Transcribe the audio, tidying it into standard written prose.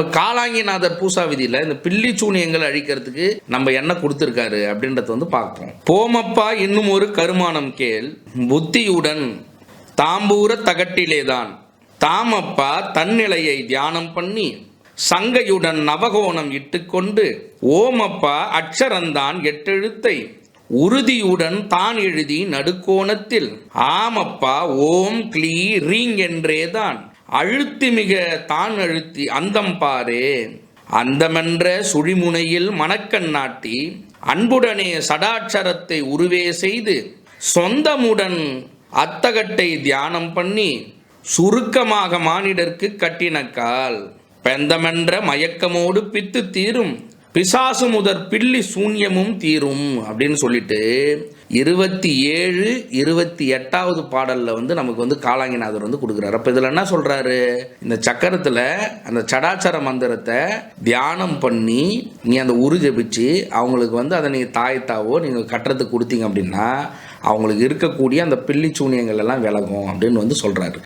நம்ம காலாங்கிநாதர் பூசா விதியில் இந்த பில்லி சூனியங்கள் அழிக்கிறதுக்கு நம்ம என்ன கொடுத்துருக்காரு அப்படின்றத வந்து பார்ப்போம். போமப்பா இன்னும் ஒரு கருமானம் கேள், புத்தியுடன் தாம்பூர தகட்டிலேதான் தாமப்பா தன்னிலையை தியானம் பண்ணி சங்கையுடன் நவகோணம் இட்டுக்கொண்டு ஓமப்பா அக்ஷரந்தான் எட்டெழுத்தை உறுதியுடன் தான் எழுதி நடுக்கோணத்தில் ஆமப்பா ஓம் க்ளீ ரீங் என்றேதான் அழுத்தி மிக தான் அழுத்தி அந்தம் பாரே அந்தமென்ற சுழிமுனையில் மணக்கண் நாட்டி அன்புடனே சடாட்சரத்தை உருவே செய்து சொந்தமுடன் அத்தகட்டை தியானம் பண்ணி சுருக்கமாக மானிடர்க்கு கட்டினக்கால் பெந்தமென்ற மயக்கமோடு பித்து தீரும் பிசாசு முதற் பில்லி சூன்யமும் தீரும் அப்படின்னு சொல்லிட்டு 27, 28வது பாடல்ல வந்து நமக்கு வந்து காலாங்கிநாதர் வந்து கொடுக்குறாரு. அப்ப இதுல என்ன சொல்றாரு, இந்த சக்கரத்துல அந்த சடாச்சர மந்திரத்தை தியானம் பண்ணி நீ அந்த உரு ஜபிச்சு அவங்களுக்கு வந்து அதை நீங்க தாய்த்தாவோ நீங்க கட்டுறதுக்கு கொடுத்தீங்க அப்படின்னா அவங்களுக்கு இருக்கக்கூடிய அந்த பில்லி சூனியங்கள் எல்லாம் விலகும் அப்படின்னு வந்து சொல்றாரு.